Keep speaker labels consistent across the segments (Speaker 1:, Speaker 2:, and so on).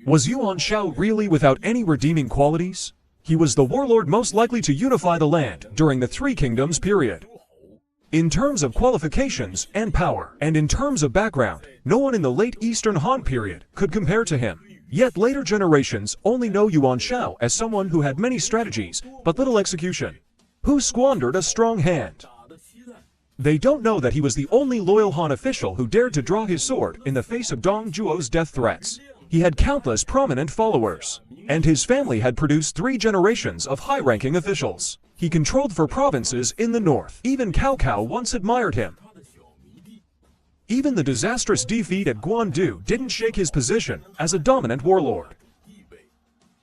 Speaker 1: Was Yuan Shao really without any redeeming qualities? He was the warlord most likely to unify the land during the Three Kingdoms period. In terms of qualifications and power, and in terms of background, no one in the late Eastern Han period could compare to him. Yet later generations only know Yuan Shao as someone who had many strategies, but little execution, who squandered a strong hand. They don't know that he was the only loyal Han official who dared to draw his sword in the face of Dong Zhuo's death threats. He had countless prominent followers, and his family had produced 3 generations of high-ranking officials. He controlled 4 provinces in the north. Even Cao Cao once admired him. Even the disastrous defeat at Guandu didn't shake his position as a dominant warlord.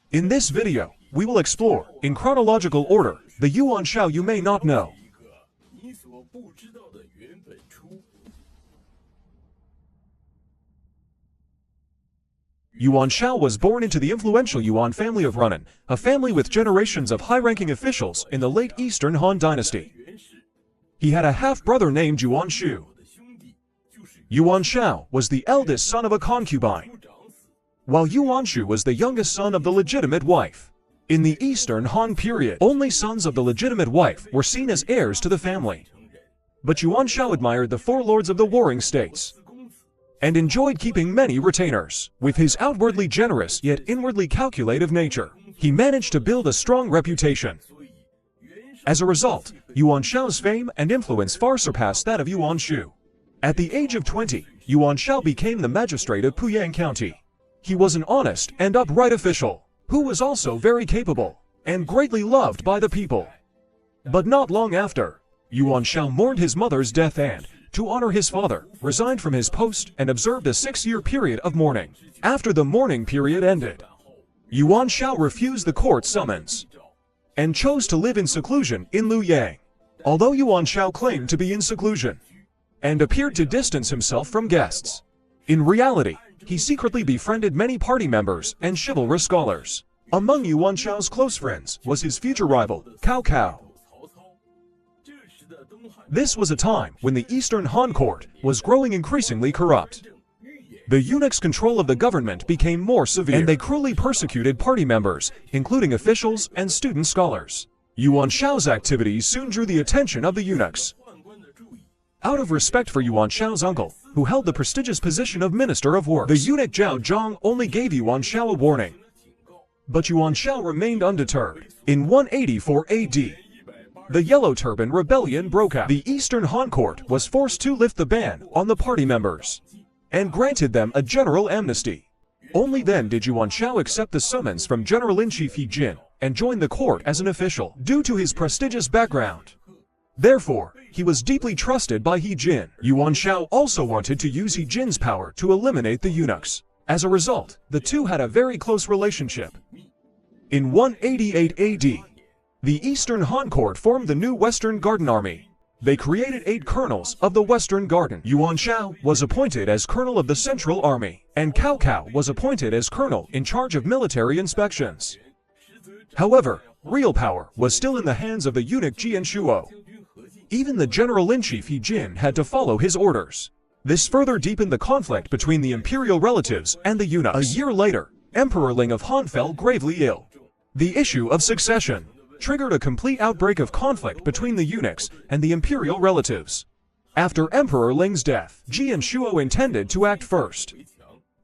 Speaker 1: In this video, we will explore, in chronological order, the Yuan Shao you may not know. Yuan Shao was born into the influential Yuan family of Runan, a family with generations of high-ranking officials in the late Eastern Han dynasty. He had a half-brother named Yuan Shu. Yuan Shao was the eldest son of a concubine, while Yuan Shu was the youngest son of the legitimate wife. In the Eastern Han period, only sons of the legitimate wife were seen as heirs to the family. But Yuan Shao admired the 4 lords of the warring states, and enjoyed keeping many retainers. With his outwardly generous yet inwardly calculative nature, he managed to build a strong reputation. As a result, Yuan Shao's fame and influence far surpassed that of Yuan Shu. At the age of 20, Yuan Shao became the magistrate of Puyang County. He was an honest and upright official, who was also very capable, and greatly loved by the people. But not long after, Yuan Shao mourned his mother's death and, to honor his father, resigned from his post and observed a 6-year period of mourning. After the mourning period ended, Yuan Shao refused the court summons, and chose to live in seclusion in Luoyang. Although Yuan Shao claimed to be in seclusion, and appeared to distance himself from guests, in reality, he secretly befriended many party members and chivalrous scholars. Among Yuan Shao's close friends was his future rival, Cao Cao. This was a time when the Eastern Han court was growing increasingly corrupt. The eunuchs' control of the government became more severe, and they cruelly persecuted party members, including officials and student scholars. Yuan Shao's activities soon drew the attention of the eunuchs. Out of respect for Yuan Shao's uncle, who held the prestigious position of Minister of Works, the eunuch Zhao Zhang only gave Yuan Shao a warning. But Yuan Shao remained undeterred. In 184 AD, the Yellow Turban Rebellion broke out. The Eastern Han court was forced to lift the ban on the party members, and granted them a general amnesty. Only then did Yuan Shao accept the summons from General-in-Chief He Jin, and join the court as an official, due to his prestigious background. Therefore, he was deeply trusted by He Jin. Yuan Shao also wanted to use He Jin's power to eliminate the eunuchs. As a result, the two had a very close relationship. In 188 AD, the Eastern Han court formed the new Western Garden Army. They created 8 colonels of the Western Garden. Yuan Shao was appointed as colonel of the Central Army, and Cao Cao was appointed as colonel in charge of military inspections. However, real power was still in the hands of the eunuch Jian Shuo. Even the General-in-Chief He Jin had to follow his orders. This further deepened the conflict between the imperial relatives and the eunuchs. A year later, Emperor Ling of Han fell gravely ill. The issue of succession triggered a complete outbreak of conflict between the eunuchs and the imperial relatives. After Emperor Ling's death, Jian Shuo intended to act first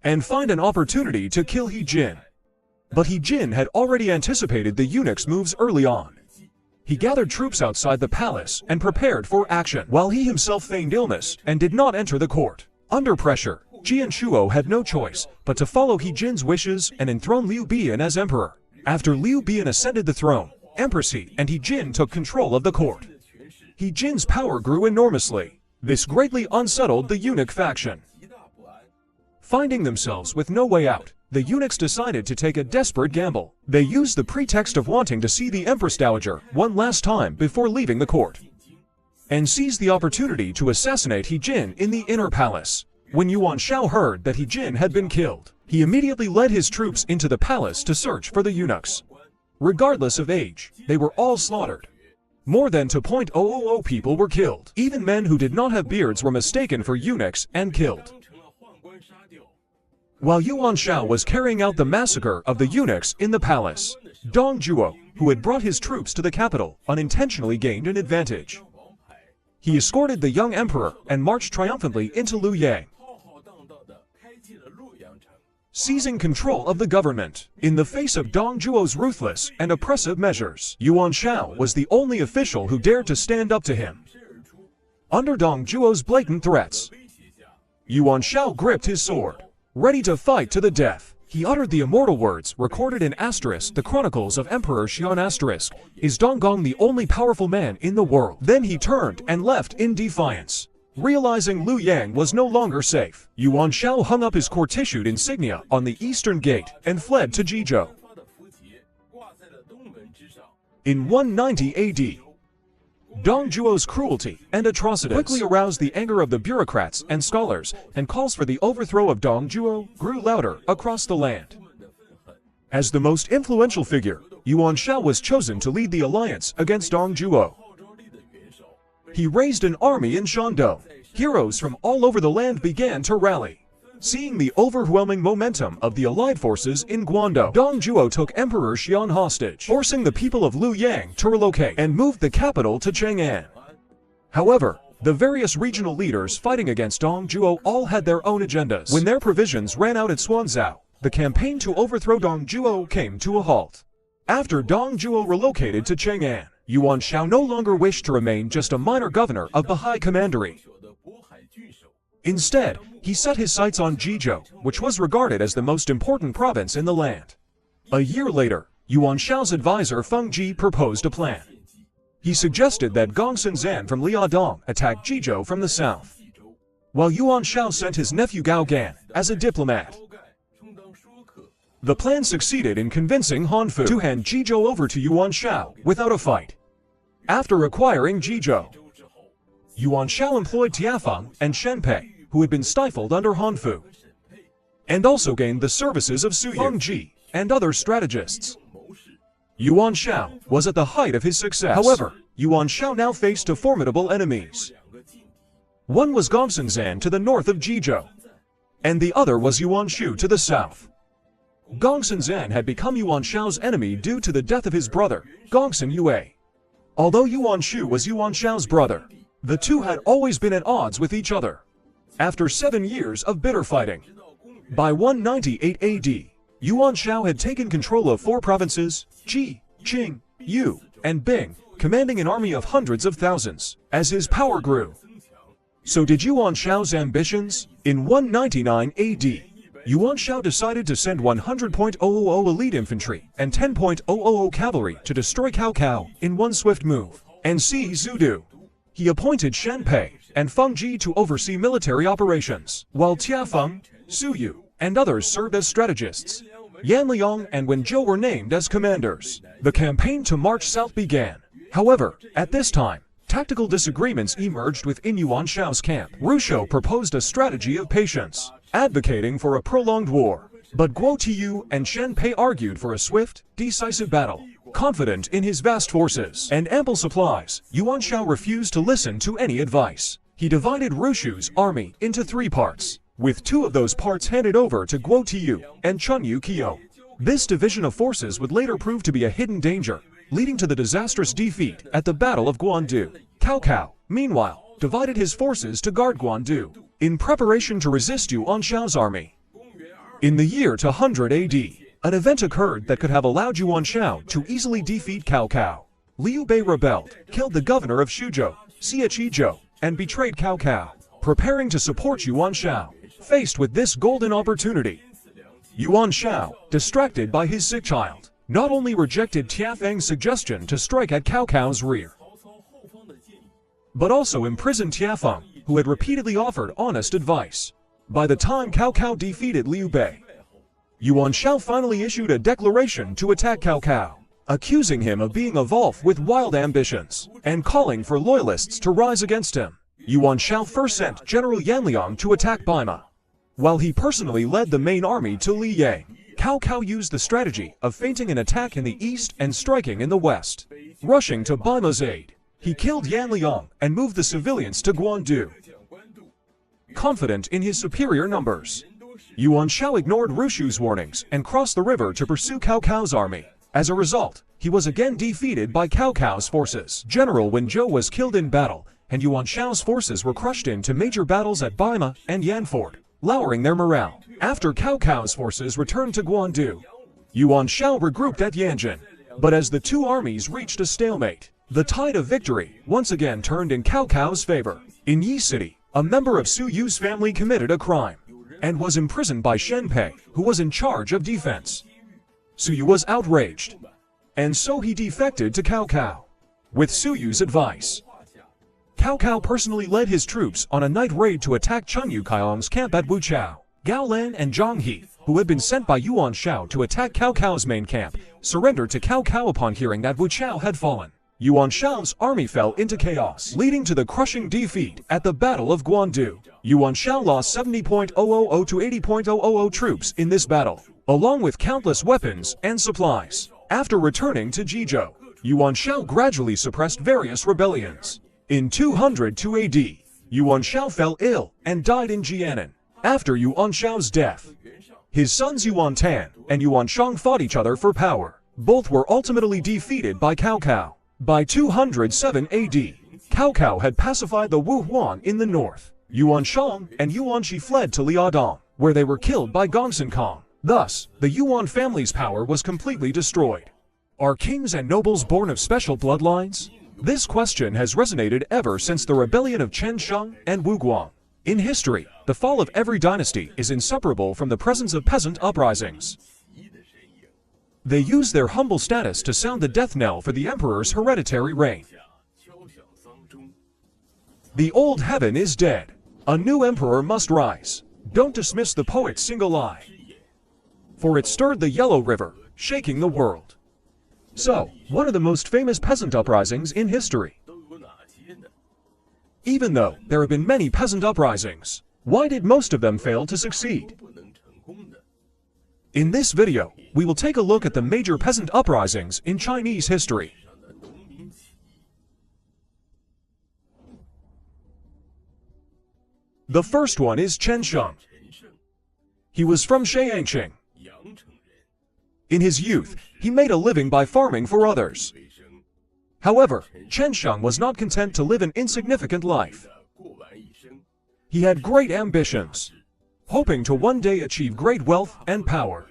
Speaker 1: and find an opportunity to kill He Jin. But He Jin had already anticipated the eunuchs' moves early on. He gathered troops outside the palace and prepared for action, while he himself feigned illness and did not enter the court. Under pressure, Jian Shuo had no choice but to follow He Jin's wishes and enthrone Liu Bian as emperor. After Liu Bian ascended the throne, Empress He and He Jin took control of the court. He Jin's power grew enormously. This greatly unsettled the eunuch faction. Finding themselves with no way out, the eunuchs decided to take a desperate gamble. They used the pretext of wanting to see the Empress Dowager one last time before leaving the court, and seized the opportunity to assassinate He Jin in the inner palace. When Yuan Shao heard that He Jin had been killed, he immediately led his troops into the palace to search for the eunuchs. Regardless of age, they were all slaughtered. More than 2,000 people were killed. Even men who did not have beards were mistaken for eunuchs and killed. While Yuan Shao was carrying out the massacre of the eunuchs in the palace, Dong Zhuo, who had brought his troops to the capital, unintentionally gained an advantage. He escorted the young emperor and marched triumphantly into Luoyang, seizing control of the government. In the face of Dong Zhuo's ruthless and oppressive measures, Yuan Shao was the only official who dared to stand up to him. Under Dong Zhuo's blatant threats, Yuan Shao gripped his sword, ready to fight to the death. He uttered the immortal words recorded in the Chronicles of Emperor Xian *, "Is Donggong the only powerful man in the world?" Then he turned and left in defiance. Realizing Luoyang was no longer safe, Yuan Shao hung up his court-issued insignia on the eastern gate and fled to Jizhou. In 190 AD, Dong Zhuo's cruelty and atrocities quickly aroused the anger of the bureaucrats and scholars, and calls for the overthrow of Dong Zhuo grew louder across the land. As the most influential figure, Yuan Shao was chosen to lead the alliance against Dong Zhuo. He raised an army in Shandong. Heroes from all over the land began to rally. Seeing the overwhelming momentum of the allied forces in Guangdong, Dong Zhuo took Emperor Xian hostage, forcing the people of Luoyang to relocate and moved the capital to Chang'an. However, the various regional leaders fighting against Dong Zhuo all had their own agendas. When their provisions ran out at Suanzhou, the campaign to overthrow Dong Zhuo came to a halt. After Dong Zhuo relocated to Chang'an, Yuan Shao no longer wished to remain just a minor governor of the High Commandery. Instead, he set his sights on Jizhou, which was regarded as the most important province in the land. A year later, Yuan Shao's advisor Feng Ji proposed a plan. He suggested that Gongsun Zan from Liaodong attack Jizhou from the south, while Yuan Shao sent his nephew Gao Gan as a diplomat. The plan succeeded in convincing Han Fu to hand Jizhou over to Yuan Shao without a fight. After acquiring Jizhou, Yuan Shao employed Tiafeng and Shen Pei, who had been stifled under Han Fu, and also gained the services of Su Feng Ji and other strategists. Yuan Shao was at the height of his success. However, Yuan Shao now faced two formidable enemies. One was Gongsun Zan to the north of Jizhou, and the other was Yuan Shu to the south. Gongsun Zan had become Yuan Shao's enemy due to the death of his brother, Gongsun Yue. Although Yuan Shu was Yuan Shao's brother, the two had always been at odds with each other. After 7 years of bitter fighting, by 198 AD, Yuan Shao had taken control of 4 provinces, Qi, Qing, Yu, and Bing, commanding an army of hundreds of thousands. As his power grew, so did Yuan Shao's ambitions. In 199 AD, Yuan Shao decided to send 100.000 elite infantry and 10.000 cavalry to destroy Cao Cao in one swift move and seize Zudu. He appointed Shen Pei and Feng Ji to oversee military operations, while Tiafeng, Su Yu, and others served as strategists. Yan Liang and Wen Zhou were named as commanders. The campaign to march south began. However, at this time, tactical disagreements emerged within Yuan Shao's camp. Rushou proposed a strategy of patience, advocating for a prolonged war. But Guo Tiyu and Shen Pei argued for a swift, decisive battle. Confident in his vast forces and ample supplies, Yuan Shao refused to listen to any advice. He divided Rushou's army into 3 parts, with 2 of those parts handed over to Guo Tiyu and Chunyu Qiu. This division of forces would later prove to be a hidden danger, leading to the disastrous defeat at the Battle of Guandu. Cao Cao, meanwhile, divided his forces to guard Guandu, in preparation to resist Yuan Shao's army. In the year 200 AD, an event occurred that could have allowed Yuan Shao to easily defeat Cao Cao. Liu Bei rebelled, killed the governor of Shuzhou, Xie Qizhou, and betrayed Cao Cao. Preparing to support Yuan Shao, faced with this golden opportunity, Yuan Shao, distracted by his sick child, not only rejected Tiafeng's suggestion to strike at Cao Cao's rear, but also imprisoned Tiafeng, who had repeatedly offered honest advice. By the time Cao Cao defeated Liu Bei, Yuan Shao finally issued a declaration to attack Cao Cao, accusing him of being a wolf with wild ambitions, and calling for loyalists to rise against him. Yuan Shao first sent General Yan Liang to attack Baima, while he personally led the main army to Liyang. Cao Cao used the strategy of feinting an attack in the east and striking in the west. Rushing to Baima's aid, he killed Yan Liang and moved the civilians to Guandu. Confident in his superior numbers, Yuan Shao ignored Rushu's warnings and crossed the river to pursue Cao Cao's army. As a result, he was again defeated by Cao Cao's forces. General Wen Zhou was killed in battle, and Yuan Shao's forces were crushed into major battles at Baima and Yanford, lowering their morale. After Cao Cao's forces returned to Guandu, Yuan Shao regrouped at Yanjin. But as the two armies reached a stalemate, the tide of victory once again turned in Cao Cao's favor. In Yi City, a member of Su Yu's family committed a crime and was imprisoned by Shen Pei, who was in charge of defense. Su Yu was outraged, and so he defected to Cao Cao. With Su Yu's advice, Cao Cao personally led his troops on a night raid to attack Chen Yukaong's camp at Wuchao. Gao Lan and Zhang He, who had been sent by Yuan Shao to attack Cao Cao's main camp, surrendered to Cao Cao upon hearing that Wuchao had fallen. Yuan Shao's army fell into chaos, leading to the crushing defeat at the Battle of Guandu. Yuan Shao lost 70,000 to 80,000 troops in this battle, along with countless weapons and supplies. After returning to Jizhou, Yuan Shao gradually suppressed various rebellions. In 202 AD, Yuan Shao fell ill and died in Jianan. After Yuan Shao's death, his sons Yuan Tan and Yuan Shang fought each other for power. Both were ultimately defeated by Cao Cao. By 207 AD, Cao Cao had pacified the Wu Huan in the north. Yuan Shang and Yuan Shi fled to Liaodong, where they were killed by Gongsun Kong. Thus, the Yuan family's power was completely destroyed. Are kings and nobles born of special bloodlines? This question has resonated ever since the rebellion of Chen Sheng and Wu Guang. In history, the fall of every dynasty is inseparable from the presence of peasant uprisings. They use their humble status to sound the death knell for the emperor's hereditary reign. The old heaven is dead. A new emperor must rise. Don't dismiss the poet's single eye, for it stirred the Yellow River, shaking the world. So, what are the most famous peasant uprisings in history? Even though there have been many peasant uprisings, why did most of them fail to succeed? In this video, we will take a look at the major peasant uprisings in Chinese history. The first one is Chen Sheng. He was from Sheangqing. In his youth, he made a living by farming for others. However, Chen Sheng was not content to live an insignificant life. He had great ambitions, hoping to one day achieve great wealth and power.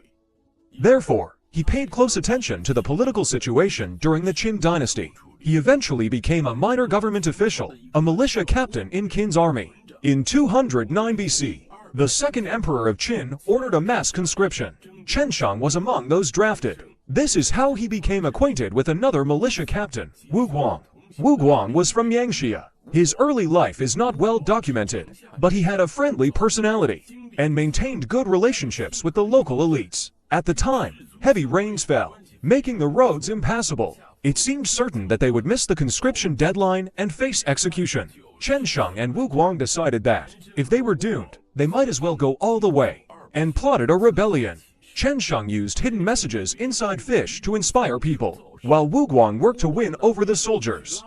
Speaker 1: Therefore, he paid close attention to the political situation during the Qin dynasty. He eventually became a minor government official, a militia captain in Qin's army. In 209 BC, the second emperor of Qin ordered a mass conscription. Chen Sheng was among those drafted. This is how he became acquainted with another militia captain, Wu Guang. Wu Guang was from Yangxia. His early life is not well documented, but he had a friendly personality and maintained good relationships with the local elites. At the time, heavy rains fell, making the roads impassable. It seemed certain that they would miss the conscription deadline and face execution. Chen Sheng and Wu Guang decided that, if they were doomed, they might as well go all the way, and plotted a rebellion. Chen Sheng used hidden messages inside fish to inspire people, while Wu Guang worked to win over the soldiers.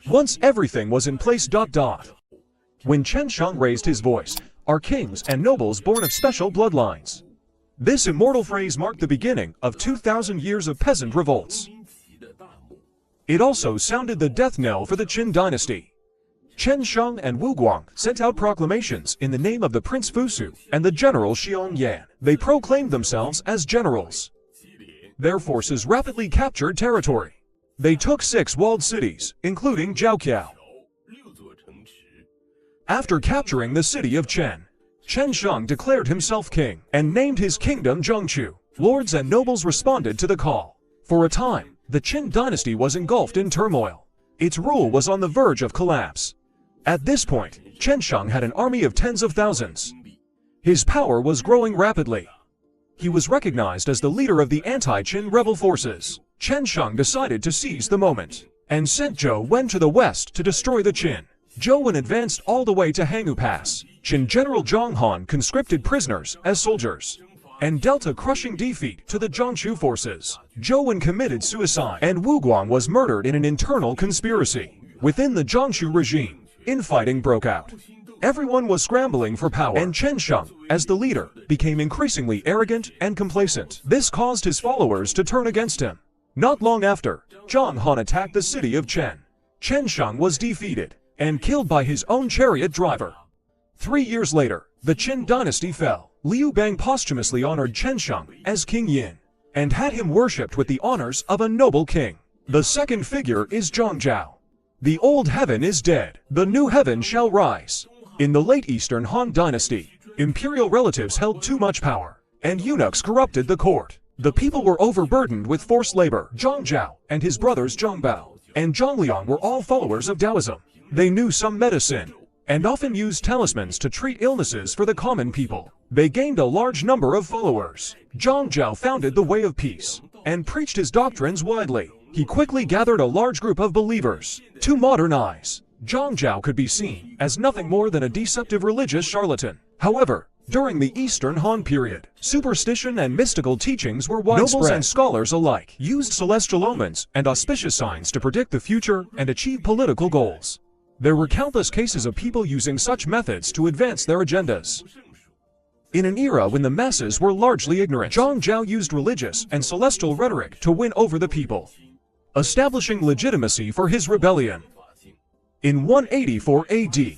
Speaker 1: Once everything was in place. When Chen Sheng raised his voice, are kings and nobles born of special bloodlines. This immortal phrase marked the beginning of 2,000 years of peasant revolts. It also sounded the death knell for the Qin dynasty. Chen Sheng and Wu Guang sent out proclamations in the name of the Prince Fusu and the general Xiong Yan. They proclaimed themselves as generals. Their forces rapidly captured territory. They took 6 walled cities, including Zhaoqiao. After capturing the city of Chen, Chen Sheng declared himself king and named his kingdom Zhengchu. Lords and nobles responded to the call. For a time, the Qin dynasty was engulfed in turmoil. Its rule was on the verge of collapse. At this point, Chen Sheng had an army of tens of thousands. His power was growing rapidly. He was recognized as the leader of the anti-Qin rebel forces. Chen Sheng decided to seize the moment and sent Zhou Wen to the west to destroy the Qin. Zhou Wen advanced all the way to Hangu Pass. Qin General Zhang Han conscripted prisoners as soldiers and dealt a crushing defeat to the Zhangchu forces. Zhou Wen committed suicide, and Wu Guang was murdered in an internal conspiracy. Within the Zhangchu regime, infighting broke out. Everyone was scrambling for power, and Chen Sheng, as the leader, became increasingly arrogant and complacent. This caused his followers to turn against him. Not long after, Zhang Han attacked the city of Chen. Chen Sheng was defeated and killed by his own chariot driver. 3 years later, the Qin dynasty fell. Liu Bang posthumously honored Chen Sheng as King Yin and had him worshipped with the honors of a noble king. The second figure is Zhang Zhao. The old heaven is dead, the new heaven shall rise. In the late Eastern Han dynasty, imperial relatives held too much power, and eunuchs corrupted the court. The people were overburdened with forced labor. Zhang Zhao and his brothers Zhang Bao and Zhang Liang were all followers of Taoism. They knew some medicine, and often used talismans to treat illnesses for the common people. They gained a large number of followers. Zhang Zhao founded the way of peace, and preached his doctrines widely. He quickly gathered a large group of believers. To modern eyes, Zhang Zhao could be seen as nothing more than a deceptive religious charlatan. However, during the Eastern Han period, superstition and mystical teachings were widespread. Nobles and scholars alike used celestial omens and auspicious signs to predict the future and achieve political goals. There were countless cases of people using such methods to advance their agendas. In an era when the masses were largely ignorant, Zhang Zhao used religious and celestial rhetoric to win over the people, establishing legitimacy for his rebellion. In 184 AD,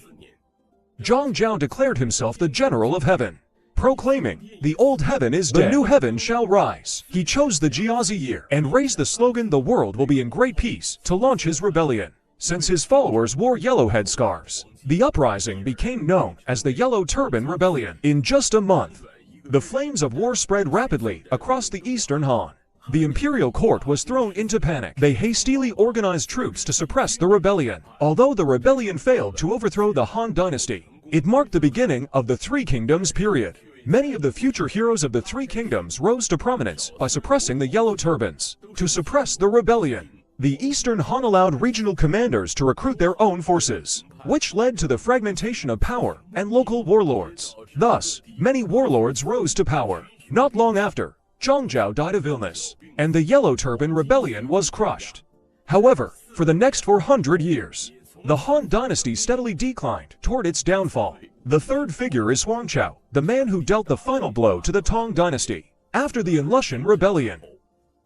Speaker 1: Zhang Zhao declared himself the general of heaven, proclaiming, "The old heaven is dead, the new heaven shall rise." He chose the Jiazi year and raised the slogan, "The world will be in great peace," to launch his rebellion. Since his followers wore yellow headscarves, the uprising became known as the Yellow Turban Rebellion. In just a month, the flames of war spread rapidly across the Eastern Han. The imperial court was thrown into panic. They hastily organized troops to suppress the rebellion. Although the rebellion failed to overthrow the Han dynasty, it marked the beginning of the Three Kingdoms period. Many of the future heroes of the Three Kingdoms rose to prominence by suppressing the Yellow Turbans. To suppress the rebellion, the Eastern Han allowed regional commanders to recruit their own forces, which led to the fragmentation of power and local warlords. Thus, many warlords rose to power. Not long after, Zhang Zhao died of illness, and the Yellow Turban Rebellion was crushed. However, for the next 400 years, the Han dynasty steadily declined toward its downfall. The third figure is Yuan Shao, the man who dealt the final blow to the Tang dynasty. After the Lushan Rebellion,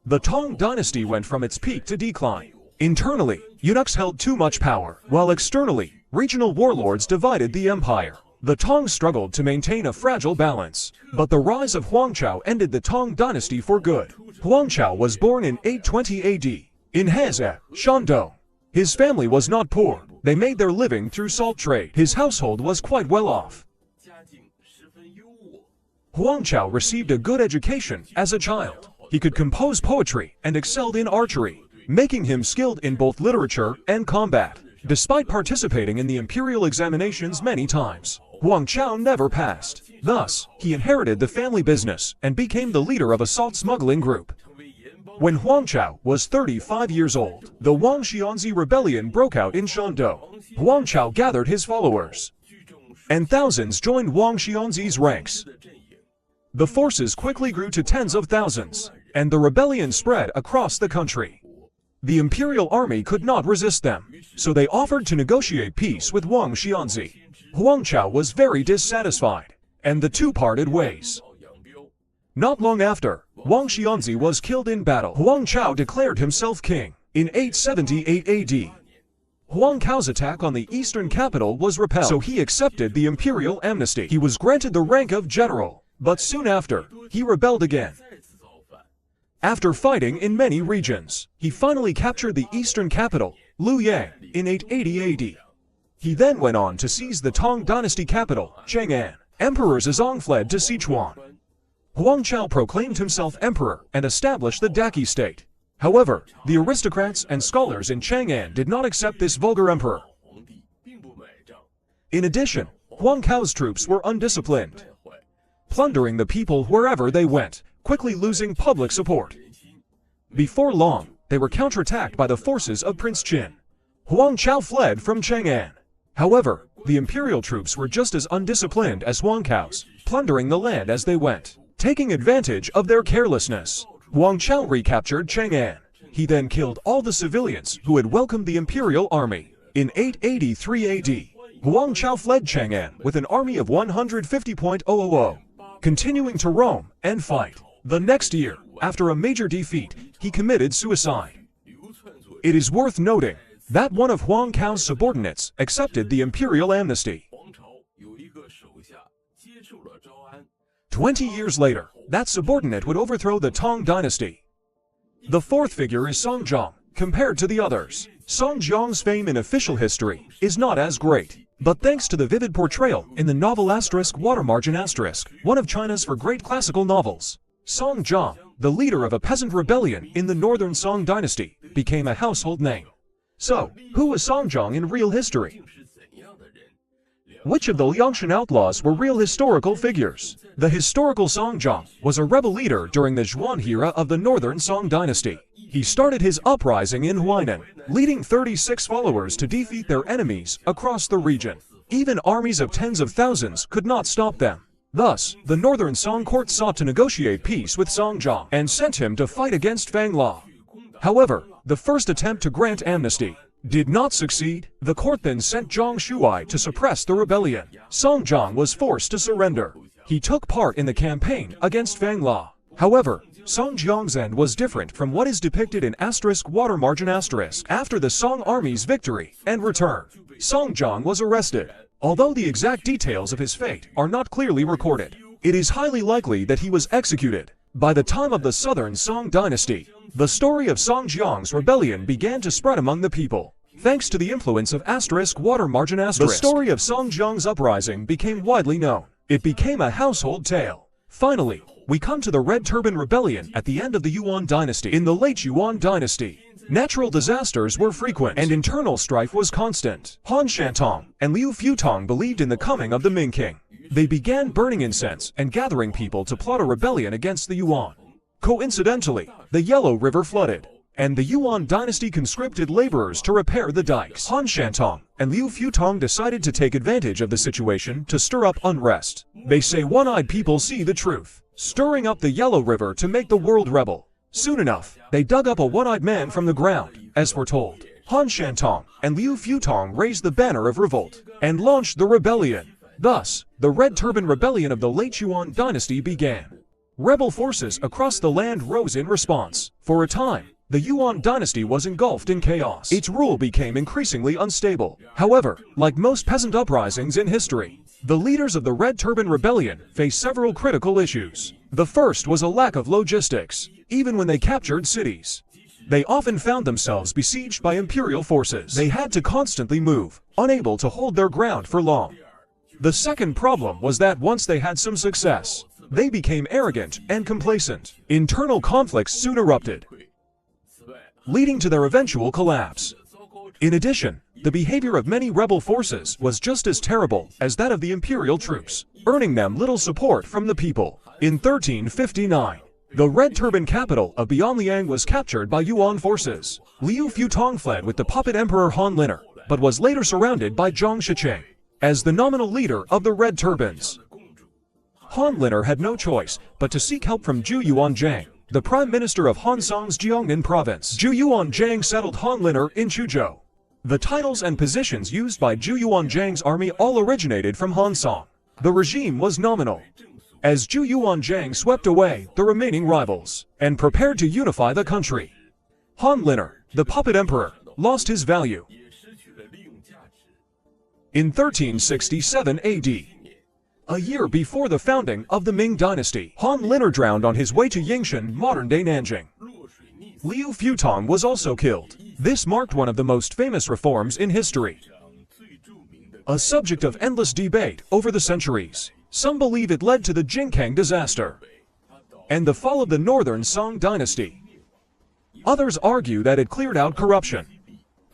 Speaker 1: the Tang dynasty went from its peak to decline. Internally, eunuchs held too much power, while externally, regional warlords divided the empire. The Tang struggled to maintain a fragile balance, but the rise of Yuan Shao ended the Tang dynasty for good. Yuan Shao was born in 820 AD, in Heze, Shandong. His family was not poor. They made their living through salt trade. His household was quite well off. Yuan Shao received a good education as a child. He could compose poetry and excelled in archery, making him skilled in both literature and combat. Despite participating in the imperial examinations many times, Yuan Shao never passed. Thus, he inherited the family business and became the leader of a salt smuggling group. When Yuan Shao was 35 years old, the Wang Xianzi rebellion broke out in Shandong. Yuan Shao gathered his followers, and thousands joined Wang Xianzi's ranks. The forces quickly grew to tens of thousands, and the rebellion spread across the country. The imperial army could not resist them, so they offered to negotiate peace with Wang Xianzi. Yuan Shao was very dissatisfied, and the two parted ways. Not long after, Wang Xianzi was killed in battle. Yuan Shao declared himself king. In 878 AD, Huang Cao's attack on the eastern capital was repelled, so he accepted the imperial amnesty. He was granted the rank of general, but soon after, he rebelled again. After fighting in many regions, he finally captured the eastern capital, Luoyang, in 880 AD. He then went on to seize the Tang dynasty capital, Chang'an. Emperor Zizong fled to Sichuan. Yuan Shao proclaimed himself emperor and established the Daqi state. However, the aristocrats and scholars in Chang'an did not accept this vulgar emperor. In addition, Huang Cao's troops were undisciplined, plundering the people wherever they went, quickly losing public support. Before long, they were counterattacked by the forces of Prince Qin. Yuan Shao fled from Chang'an. However, the imperial troops were just as undisciplined as Huang Cao's, plundering the land as they went. Taking advantage of their carelessness, Yuan Shao recaptured Chang'an. He then killed all the civilians who had welcomed the imperial army. In 883 AD, Yuan Shao fled Chang'an with an army of 150,000, continuing to roam and fight. The next year, after a major defeat, he committed suicide. It is worth noting that one of Huang Cao's subordinates accepted the imperial amnesty. 20 years later, that subordinate would overthrow the Tang dynasty. The fourth figure is Song Jiang. Compared to the others, Song Jiang's fame in official history is not as great. But thanks to the vivid portrayal in the novel Water Margin *, one of China's great classical novels, Song Jiang, the leader of a peasant rebellion in the northern Song dynasty, became a household name. So, who was Song Jiang in real history? Which of the Liangshan outlaws were real historical figures? The historical Song Jiang was a rebel leader during the Zhuan era of the northern Song dynasty. He started his uprising in Huainan, leading 36 followers to defeat their enemies across the region. Even armies of tens of thousands could not stop them. Thus, the northern Song court sought to negotiate peace with Song Jiang and sent him to fight against Fang La. However, the first attempt to grant amnesty did not succeed. The court then sent Zhang Shuai to suppress the rebellion. Song Jiang was forced to surrender. He took part in the campaign against Fang La. However, Song Jiang's end was different from what is depicted in Water Margin *. After the Song army's victory and return, Song Jiang was arrested. Although the exact details of his fate are not clearly recorded, it is highly likely that he was executed. By the time of the southern Song dynasty, the story of Song Jiang's rebellion began to spread among the people. Thanks to the influence of Water Margin *, the story of Song Jiang's uprising became widely known. It became a household tale. Finally, we come to the Red Turban Rebellion at the end of the Yuan dynasty. In the late Yuan dynasty, natural disasters were frequent and internal strife was constant. Han Shantong and Liu Futong believed in the coming of the Ming king. They began burning incense and gathering people to plot a rebellion against the Yuan. Coincidentally, the Yellow River flooded, and the Yuan dynasty conscripted laborers to repair the dikes. Han Shantong and Liu Futong decided to take advantage of the situation to stir up unrest. They say one-eyed people see the truth, stirring up the Yellow River to make the world rebel. Soon enough, they dug up a one-eyed man from the ground, as foretold. Han Shantong and Liu Futong raised the banner of revolt and launched the rebellion. Thus, the Red Turban Rebellion of the late Yuan dynasty began. Rebel forces across the land rose in response. For a time, the Yuan dynasty was engulfed in chaos. Its rule became increasingly unstable. However, like most peasant uprisings in history, the leaders of the Red Turban Rebellion faced several critical issues. The first was a lack of logistics. Even when they captured cities, they often found themselves besieged by imperial forces. They had to constantly move, unable to hold their ground for long. The second problem was that once they had some success, they became arrogant and complacent. Internal conflicts soon erupted, leading to their eventual collapse. In addition, the behavior of many rebel forces was just as terrible as that of the imperial troops, earning them little support from the people. In 1359, the Red Turban capital of Bianliang was captured by Yuan forces. Liu Futong fled with the puppet emperor Han Liner, but was later surrounded by Zhang Shiqing as the nominal leader of the Red Turbans. Han Liner had no choice but to seek help from Zhu Yuanzhang, the prime minister of Han Song's Jiangnan province. Zhu Yuanzhang settled Han Liner in Chuzhou. The titles and positions used by Zhu Yuanzhang's army all originated from Han Song. The regime was nominal, as Zhu Yuanzhang swept away the remaining rivals and prepared to unify the country. Han Liner, the puppet emperor, lost his value. In 1367 AD, a year before the founding of the Ming dynasty, Han Liner drowned on his way to Yingshan, modern-day Nanjing. Liu Futong was also killed. This marked one of the most famous reforms in history, a subject of endless debate over the centuries. Some believe it led to the Jingkang disaster and the fall of the northern Song dynasty. Others argue that it cleared out corruption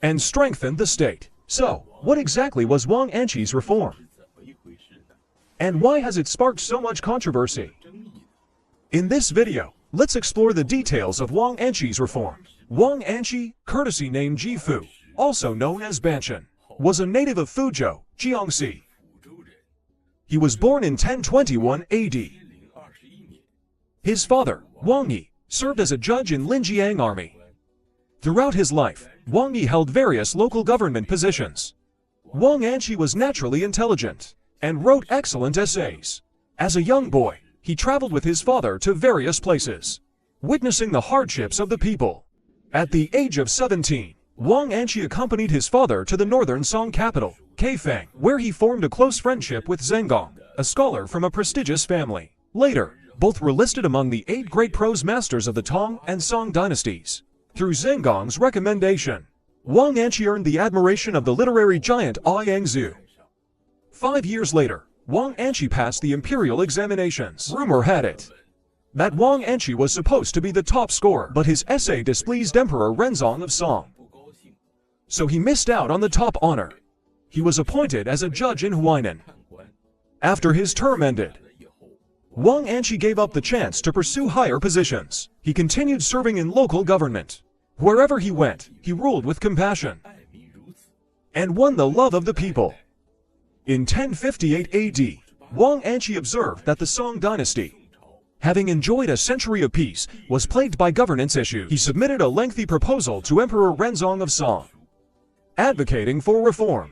Speaker 1: and strengthened the state. So, what exactly was Wang Anqi's reform? And why has it sparked so much controversy? In this video, let's explore the details of Wang Anqi's reform. Wang Anqi, courtesy name Jifu, also known as Banshan, was a native of Fuzhou, Jiangxi. He was born in 1021 AD. His father, Wang Yi, served as a judge in Linjiang army. Throughout his life, Wang Yi held various local government positions. Wang Anqi was naturally intelligent and wrote excellent essays. As a young boy, he traveled with his father to various places, witnessing the hardships of the people. At the age of 17, Wang Anqi accompanied his father to the northern Song capital, Kaifeng, where he formed a close friendship with Zheng Gong, a scholar from a prestigious family. Later, both were listed among the 8 great prose masters of the Tang and Song dynasties. Through Zheng Gong's recommendation, Wang Anqi earned the admiration of the literary giant Yangzu. 5 years later, Wang Anqi passed the imperial examinations. Rumor had it that Wang Anqi was supposed to be the top scorer, but his essay displeased Emperor Renzong of Song, so he missed out on the top honor. He was appointed as a judge in Huainan. After his term ended, Wang Anqi gave up the chance to pursue higher positions. He continued serving in local government. Wherever he went, he ruled with compassion and won the love of the people. In 1058 AD, Wang Anqi observed that the Song dynasty, having enjoyed a century of peace, was plagued by governance issues. He submitted a lengthy proposal to Emperor Renzong of Song, advocating for reform.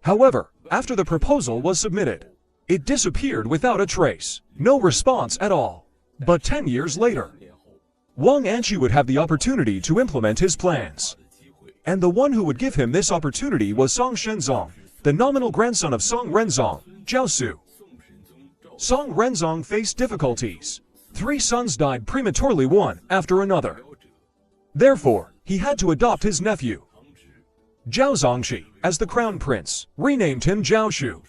Speaker 1: However, after the proposal was submitted, it disappeared without a trace. No response at all. But 10 years later, Wang Anqi would have the opportunity to implement his plans. And the one who would give him this opportunity was Song Shenzong, the nominal grandson of Song Renzong, Jiaosu. Song Renzong faced difficulties. 3 sons died prematurely, one after another. Therefore, he had to adopt his nephew, Zhao Zongxi, as the crown prince, renamed him Jiaoshu.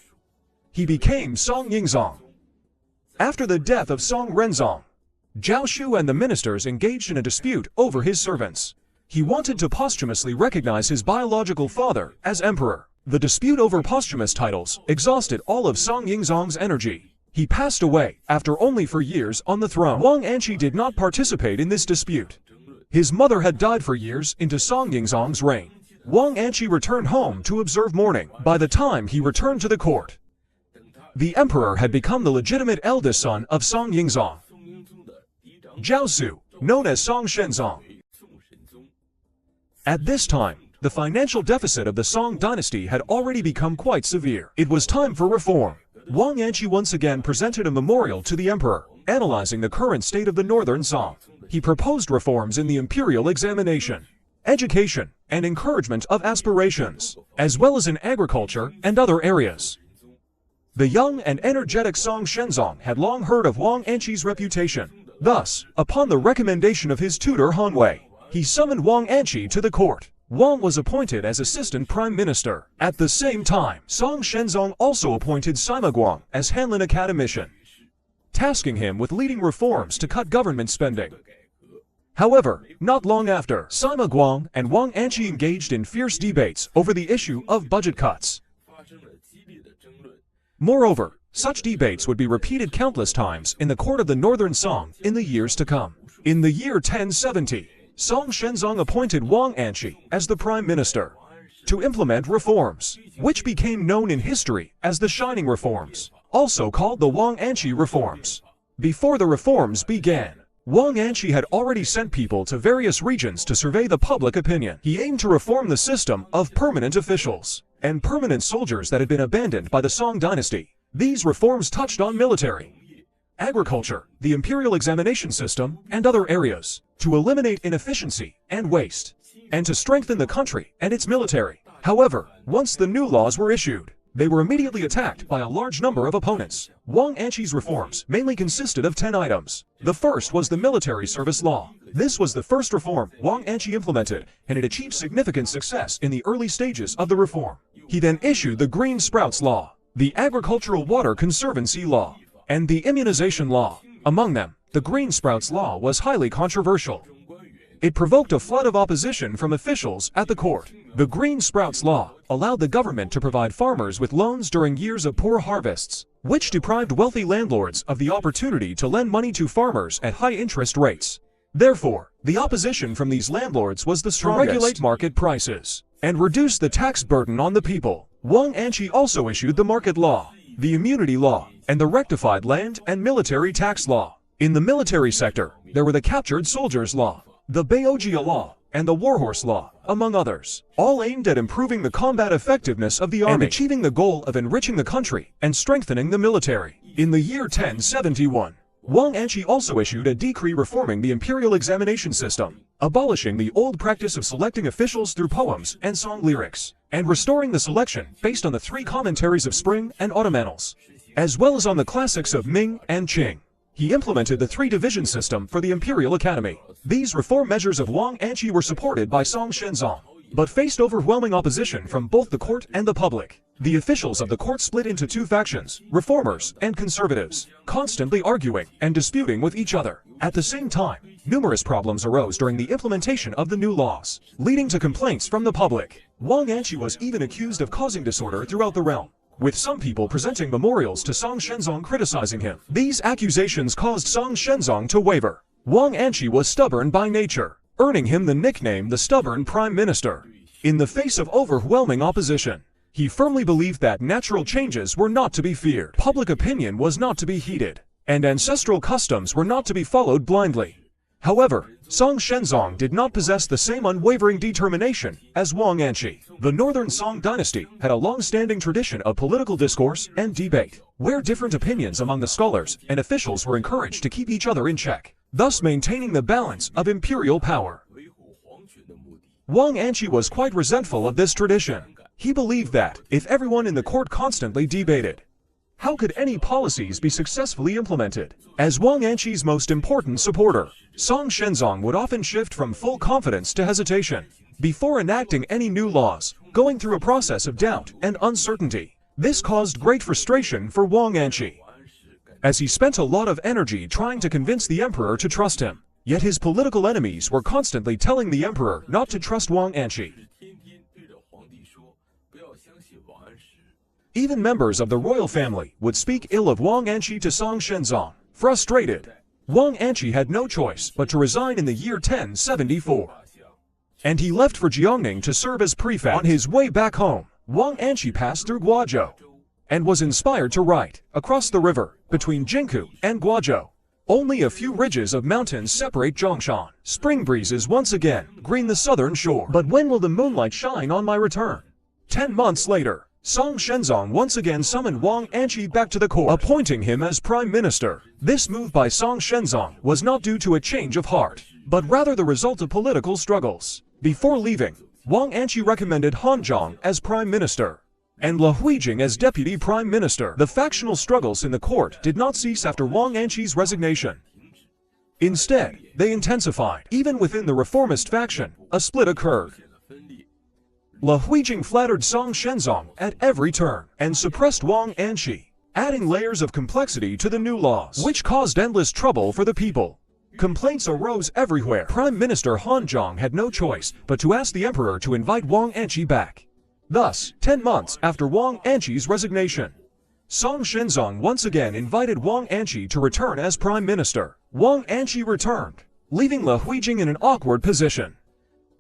Speaker 1: He became Song Yingzong. After the death of Song Renzong, Jiaoshu and the ministers engaged in a dispute over his servants. He wanted to posthumously recognize his biological father as emperor. The dispute over posthumous titles exhausted all of Song Yingzong's energy. He passed away after only 4 years on the throne. Wang Anqi did not participate in this dispute. His mother had died for years into Song Yingzong's reign. Wang Anqi returned home to observe mourning. By the time he returned to the court, the emperor had become the legitimate eldest son of Song Yingzong, Jiaosu, known as Song Shenzong. At this time, the financial deficit of the Song dynasty had already become quite severe. It was time for reform. Wang Anqi once again presented a memorial to the emperor, analyzing the current state of the northern Song. He proposed reforms in the imperial examination, education, and encouragement of aspirations, as well as in agriculture and other areas. The young and energetic Song Shenzong had long heard of Wang Anqi's reputation. Thus, upon the recommendation of his tutor Han Wei, he summoned Wang Anqi to the court. Wang was appointed as assistant prime minister. At the same time, Song Shenzong also appointed Sima Guang as Hanlin academician, tasking him with leading reforms to cut government spending. However, not long after, Sima Guang and Wang Anqi engaged in fierce debates over the issue of budget cuts. Moreover, such debates would be repeated countless times in the court of the northern Song in the years to come. In the year 1070, Song Shenzong appointed Wang Anqi as the prime minister to implement reforms, which became known in history as the Shining Reforms, also called the Wang Anqi Reforms. Before the reforms began, Wang Anqi had already sent people to various regions to survey the public opinion. He aimed to reform the system of permanent officials and permanent soldiers that had been abandoned by the Song dynasty. These reforms touched on military, agriculture, the imperial examination system, and other areas, to eliminate inefficiency and waste, and to strengthen the country and its military. However, once the new laws were issued, they were immediately attacked by a large number of opponents. Wang Anqi's reforms mainly consisted of 10 items. The first was the military service law. This was the first reform Wang Anqi implemented, and it achieved significant success in the early stages of the reform. He then issued the Green Sprouts Law, the Agricultural Water Conservancy Law, and the Immunization Law. Among them, the Green Sprouts Law was highly controversial. It provoked a flood of opposition from officials at the court. The Green Sprouts Law allowed the government to provide farmers with loans during years of poor harvests, which deprived wealthy landlords of the opportunity to lend money to farmers at high interest rates. Therefore, the opposition from these landlords was the strongest. To regulate market prices and reduce the tax burden on the people, Wang Anqi also issued the Market Law, the Immunity Law, and the Rectified Land and Military Tax Law. In the military sector, there were the Captured Soldiers Law, the Baojia Law, and the Warhorse Law, among others, all aimed at improving the combat effectiveness of the army and achieving the goal of enriching the country and strengthening the military. In the year 1071, Wang Anqi also issued a decree reforming the imperial examination system, abolishing the old practice of selecting officials through poems and song lyrics, and restoring the selection based on the 3 commentaries of Spring and Autumn Annals, as well as on the classics of Ming and Qing. He implemented the 3-division system for the Imperial Academy. These reform measures of Wang Anqi were supported by Song Shenzong, but faced overwhelming opposition from both the court and the public. The officials of the court split into 2 factions, reformers and conservatives, constantly arguing and disputing with each other. At the same time, numerous problems arose during the implementation of the new laws, leading to complaints from the public. Wang Anqi was even accused of causing disorder throughout the realm, with some people presenting memorials to Song Shenzong criticizing him. These accusations caused Song Shenzong to waver. Wang Anqi was stubborn by nature, earning him the nickname the Stubborn Prime Minister. In the face of overwhelming opposition, he firmly believed that natural changes were not to be feared, public opinion was not to be heeded, and ancestral customs were not to be followed blindly. However, Song Shenzong did not possess the same unwavering determination as Wang Anqi. The Northern Song dynasty had a long-standing tradition of political discourse and debate, where different opinions among the scholars and officials were encouraged to keep each other in check, thus maintaining the balance of imperial power. Wang Anqi was quite resentful of this tradition. He believed that, if everyone in the court constantly debated, how could any policies be successfully implemented? As Wang Anqi's most important supporter, Song Shenzong would often shift from full confidence to hesitation before enacting any new laws, going through a process of doubt and uncertainty. This caused great frustration for Wang Anqi, as he spent a lot of energy trying to convince the emperor to trust him. Yet his political enemies were constantly telling the emperor not to trust Wang Anqi. Even members of the royal family would speak ill of Wang Anqi to Song Shenzong. Frustrated, Wang Anqi had no choice but to resign in the year 1074. And he left for Jiangning to serve as prefect. On his way back home, Wang Anqi passed through Guozhou and was inspired to write, across the river, between Jingkou and Guozhou. Only a few ridges of mountains separate Zhongshan. Spring breezes once again green the southern shore. But when will the moonlight shine on my return? 10 months later, Song Shenzong once again summoned Wang Anqi back to the court, appointing him as prime minister. This move by Song Shenzong was not due to a change of heart, but rather the result of political struggles. Before leaving, Wang Anqi recommended Han Zhang as prime minister and Le Huijing as deputy prime minister. The factional struggles in the court did not cease after Wang Anqi's resignation. Instead, they intensified. Even within the reformist faction, a split occurred. Le Huijing flattered Song Shenzong at every turn and suppressed Wang Anqi, adding layers of complexity to the new laws, which caused endless trouble for the people. Complaints arose everywhere. Prime Minister Han Zhang had no choice but to ask the emperor to invite Wang Anqi back. Thus, 10 months after Wang Anqi's resignation, Song Shenzong once again invited Wang Anqi to return as prime minister. Wang Anqi returned, leaving Le Huijing in an awkward position,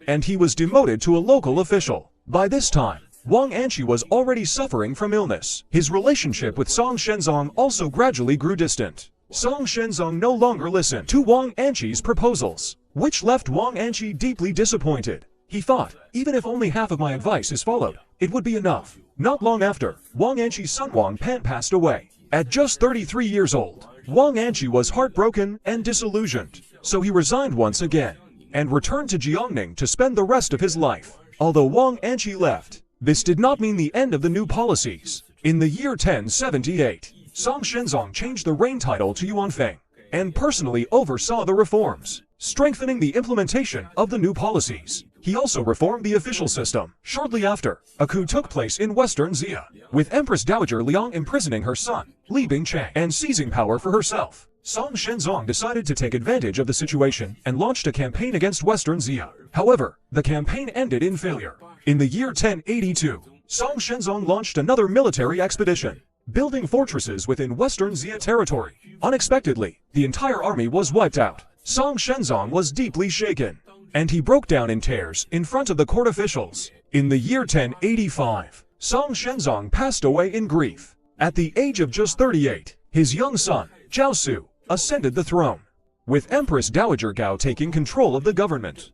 Speaker 1: and he was demoted to a local official. By this time, Wang Anqi was already suffering from illness. His relationship with Song Shenzong also gradually grew distant. Song Shenzong no longer listened to Wang Anqi's proposals, which left Wang Anqi deeply disappointed. He thought, even if only half of my advice is followed, it would be enough. Not long after, Wang Anqi's son Wang Pan passed away. At just 33 years old, Wang Anqi was heartbroken and disillusioned, so he resigned once again and returned to Jiangning to spend the rest of his life. Although Wang Anqi left, this did not mean the end of the new policies. In the year 1078, Song Shenzong changed the reign title to Yuan Feng and personally oversaw the reforms, strengthening the implementation of the new policies. He also reformed the official system. Shortly after, a coup took place in western Xia, with Empress Dowager Liang imprisoning her son, Li Bingcheng, and seizing power for herself. Song Shenzong decided to take advantage of the situation and launched a campaign against western Xia. However, the campaign ended in failure. In the year 1082, Song Shenzong launched another military expedition, building fortresses within western Xia territory. Unexpectedly, the entire army was wiped out. Song Shenzong was deeply shaken, and he broke down in tears in front of the court officials. In the year 1085, Song Shenzong passed away in grief. At the age of just 38, his young son, Zhao Su, ascended the throne, with Empress Dowager Gao taking control of the government.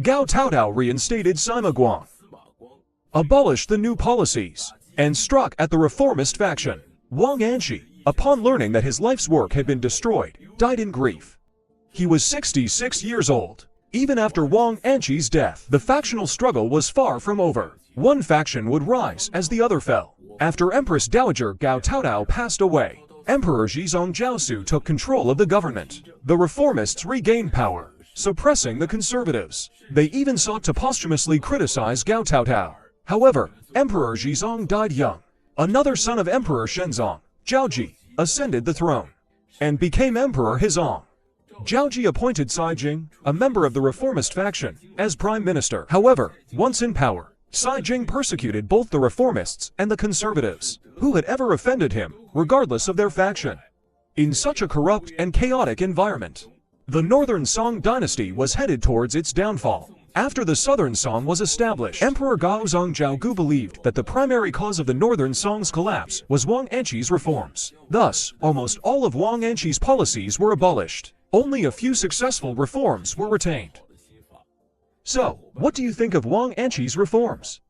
Speaker 1: Gao Taotao reinstated Sima Guang, abolished the new policies, and struck at the reformist faction. Wang Anshi, upon learning that his life's work had been destroyed, died in grief. He was 66 years old. Even after Wang Anshi's death, the factional struggle was far from over. One faction would rise as the other fell. After Empress Dowager Gao Taotao passed away, Emperor Xizong Jiaosu took control of the government. The reformists regained power, suppressing the conservatives. They even sought to posthumously criticize Gao Taotao. However, Emperor Xizong died young. Another son of Emperor Shenzong, Zhaoji, ascended the throne and became Emperor Hizong. Zhaoji appointed Cai Jing, a member of the reformist faction, as prime minister. However, once in power, Cai Jing persecuted both the reformists and the conservatives, who had ever offended him, regardless of their faction. In such a corrupt and chaotic environment, the Northern Song dynasty was headed towards its downfall. After the Southern Song was established, Emperor Gaozong Zhaogu believed that the primary cause of the Northern Song's collapse was Wang Anshi's reforms. Thus, almost all of Wang Anshi's policies were abolished. Only a few successful reforms were retained. So, what do you think of Wang Anshi's reforms?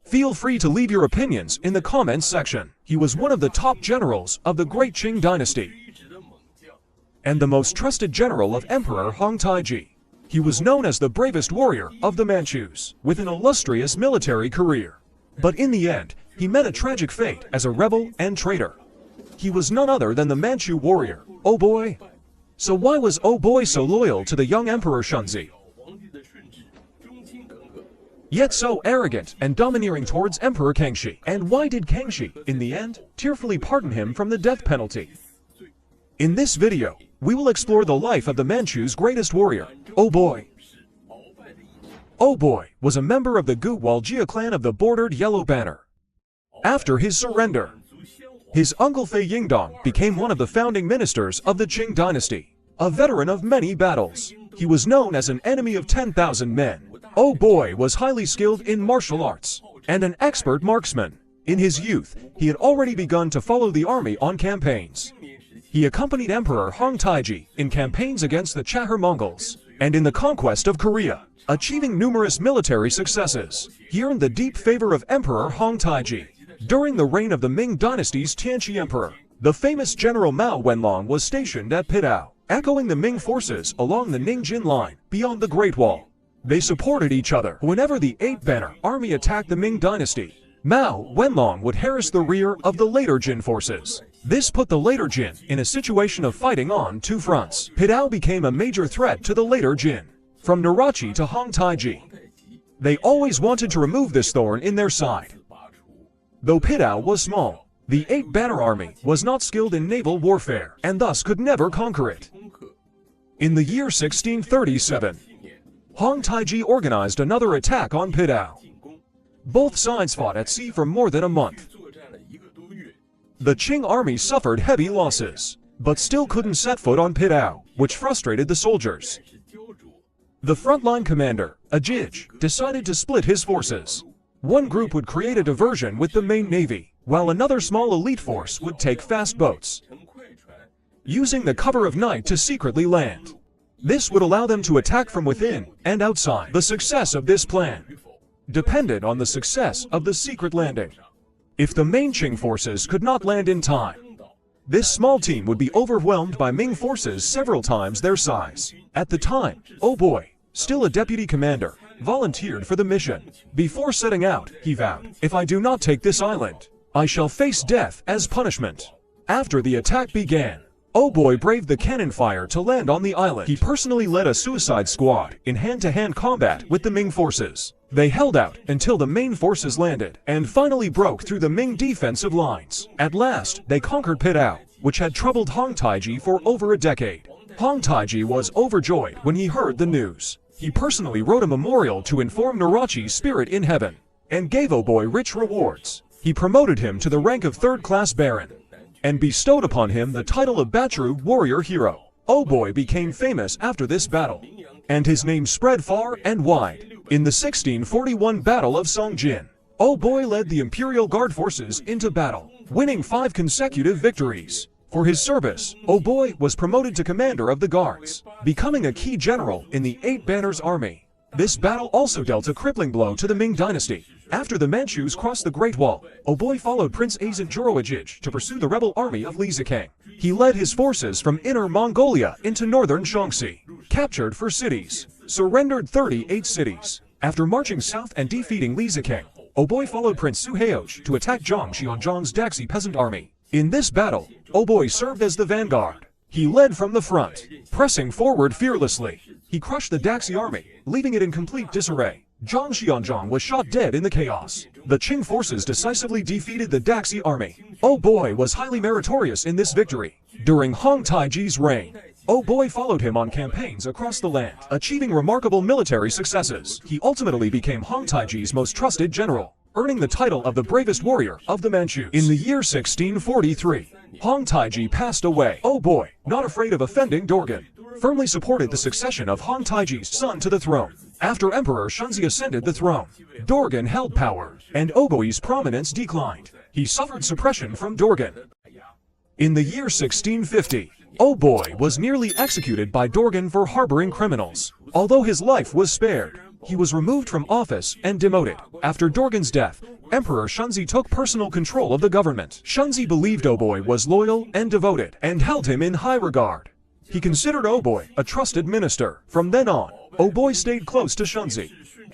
Speaker 1: Feel free to leave your opinions in the comments section. He was one of the top generals of the Great Qing dynasty and the most trusted general of Emperor Hong Taiji. He was known as the bravest warrior of the Manchus, with an illustrious military career. But in the end, he met a tragic fate as a rebel and traitor. He was none other than the Manchu warrior, Oh Boy. So why was Oh Boy so loyal to the young Emperor Shunzi, yet so arrogant and domineering towards Emperor Kangxi? And why did Kangxi, in the end, tearfully pardon him from the death penalty? In this video, we will explore the life of the Manchu's greatest warrior, Oh Boy. Oh Boy was a member of the Gu Waljia clan of the bordered yellow banner. After his surrender, his uncle Fei Yingdong became one of the founding ministers of the Qing dynasty. A veteran of many battles, he was known as an enemy of 10,000 men. Oh Boy was highly skilled in martial arts and an expert marksman. In his youth, he had already begun to follow the army on campaigns. He accompanied Emperor Hong Taiji in campaigns against the Chahar Mongols and in the conquest of Korea, achieving numerous military successes. He earned the deep favor of Emperor Hong Taiji. During the reign of the Ming dynasty's Tianqi Emperor, the famous General Mao Wenlong was stationed at Pidao, echoing the Ming forces along the Ningjin line beyond the Great Wall. They supported each other. Whenever the Eight-Banner Army attacked the Ming dynasty, Mao Wenlong would harass the rear of the later Jin forces. This put the later Jin in a situation of fighting on two fronts. Pidao became a major threat to the later Jin. From Narachi to Hong Taiji, they always wanted to remove this thorn in their side. Though Pidao was small, the Eight-Banner Army was not skilled in naval warfare and thus could never conquer it. In the year 1637, Hong Taiji organized another attack on Pidao. Both sides fought at sea for more than a month. The Qing army suffered heavy losses, but still couldn't set foot on Pidao, which frustrated the soldiers. The frontline commander, Ajij, decided to split his forces. One group would create a diversion with the main navy, while another small elite force would take fast boats, using the cover of night to secretly land. This would allow them to attack from within and outside. The success of this plan depended on the success of the secret landing. If the main Qing forces could not land in time, this small team would be overwhelmed by Ming forces several times their size. At the time, Oh Boy, still a deputy commander, volunteered for the mission. Before setting out, he vowed, "If I do not take this island, I shall face death as punishment." After the attack began, Oh Boy braved the cannon fire to land on the island. He personally led a suicide squad in hand-to-hand combat with the Ming forces. They held out until the main forces landed and finally broke through the Ming defensive lines. At last, they conquered Pidao, which had troubled Hong Taiji for over a decade. Hong Taiji was overjoyed when he heard the news. He personally wrote a memorial to inform Narachi's spirit in heaven and gave Oh Boy rich rewards. He promoted him to the rank of third-class baron and bestowed upon him the title of Bacharu warrior hero. Oh Boy became famous after this battle, and his name spread far and wide. In the 1641 Battle of Songjin, Oh Boy led the Imperial Guard forces into battle, winning 5 consecutive victories. For his service, Oboi was promoted to commander of the guards, becoming a key general in the Eight Banners Army. This battle also dealt a crippling blow to the Ming dynasty. After the Manchus crossed the Great Wall, Oboi followed Prince Azan Jurojij to pursue the rebel army of Li Zikang. He led his forces from Inner Mongolia into northern Shaanxi, captured 4 cities, surrendered 38 cities. After marching south and defeating Li Zikang, Oboi followed Prince Su Heoj to attack Zhang Xianzhang's Daxi peasant army. In this battle, Oboi served as the vanguard. He led from the front, pressing forward fearlessly. He crushed the Daxi army, leaving it in complete disarray. Zhang Xianzhang was shot dead in the chaos. The Qing forces decisively defeated the Daxi army. Oboi was highly meritorious in this victory. During Hong Taiji's reign, Oboi followed him on campaigns across the land, achieving remarkable military successes. He ultimately became Hong Taiji's most trusted general, earning the title of the bravest warrior of the Manchus. In the year 1643, Hong Taiji passed away. Oboi, not afraid of offending Dorgan, firmly supported the succession of Hong Taiji's son to the throne. After Emperor Shunzi ascended the throne, Dorgan held power, and Oboi's prominence declined. He suffered suppression from Dorgan. In the year 1650, Oboi was nearly executed by Dorgan for harboring criminals. Although his life was spared, he was removed from office and demoted. After Dorgan's death, Emperor Shunzi took personal control of the government. Shunzi believed Oboi was loyal and devoted, and held him in high regard. He considered Oboi a trusted minister. From then on, Oboi stayed close to Shunzi,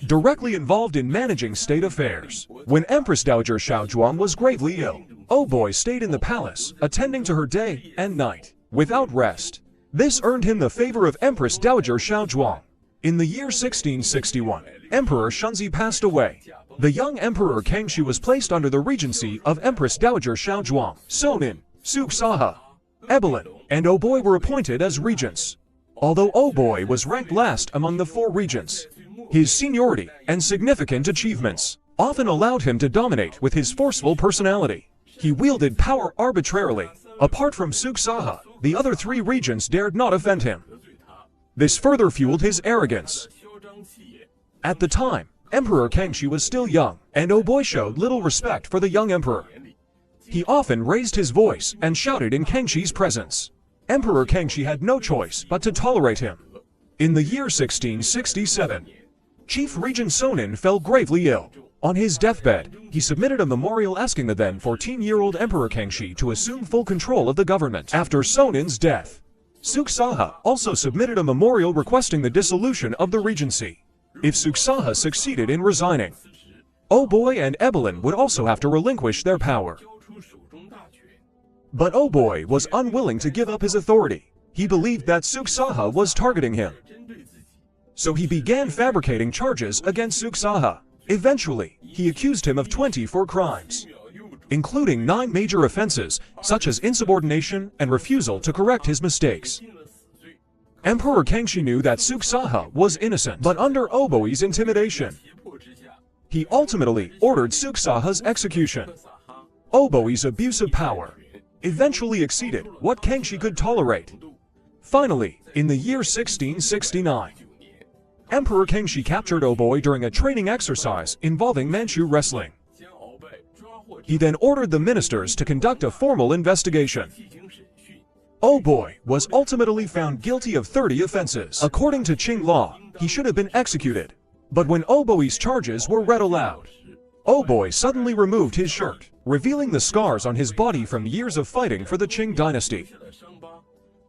Speaker 1: directly involved in managing state affairs. When Empress Dowager Shaozhuang was gravely ill, Oboi stayed in the palace, attending to her day and night, without rest. This earned him the favor of Empress Dowager Shaozhuang. In the year 1661, Emperor Shunzi passed away. The young Emperor Kangxi was placed under the regency of Empress Dowager Shaozhuang. Sonin, Suksaha, Ebelin, and Oboi were appointed as regents. Although Oboi was ranked last among the 4 regents, his seniority and significant achievements often allowed him to dominate with his forceful personality. He wielded power arbitrarily. Apart from Suksaha, the other 3 regents dared not offend him. This further fueled his arrogance. At the time, Emperor Kangxi was still young, and Oboi showed little respect for the young emperor. He often raised his voice and shouted in Kangxi's presence. Emperor Kangxi had no choice but to tolerate him. In the year 1667, Chief Regent Sonin fell gravely ill. On his deathbed, he submitted a memorial asking the then 14-year-old Emperor Kangxi to assume full control of the government. After Sonin's death, Suksaha also submitted a memorial requesting the dissolution of the regency. If Suksaha succeeded in resigning, Oboi and Ebelin would also have to relinquish their power. But Oboi was unwilling to give up his authority. He believed that Suksaha was targeting him. So he began fabricating charges against Suksaha. Eventually, he accused him of 24 crimes, including 9 major offenses, such as insubordination and refusal to correct his mistakes. Emperor Kangxi knew that Suksaha was innocent, but under Oboi's intimidation, he ultimately ordered Suksaha's execution. Oboi's abuse of power eventually exceeded what Kangxi could tolerate. Finally, in the year 1669, Emperor Kangxi captured Oboi during a training exercise involving Manchu wrestling. He then ordered the ministers to conduct a formal investigation. Oboi was ultimately found guilty of 30 offenses. According to Qing law, he should have been executed. But when Oboi's charges were read aloud, Oboi suddenly removed his shirt, revealing the scars on his body from years of fighting for the Qing dynasty.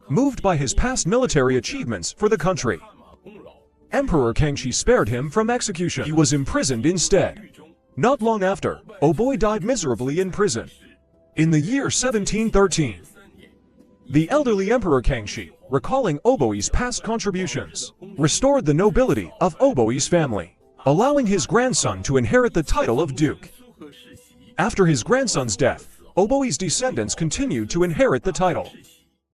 Speaker 1: Moved by his past military achievements for the country, Emperor Kangxi spared him from execution. He was imprisoned instead. Not long after, Oboi died miserably in prison. In the year 1713, the elderly Emperor Kangxi, recalling Oboi's past contributions, restored the nobility of Oboi's family, allowing his grandson to inherit the title of duke. After his grandson's death, Oboi's descendants continued to inherit the title.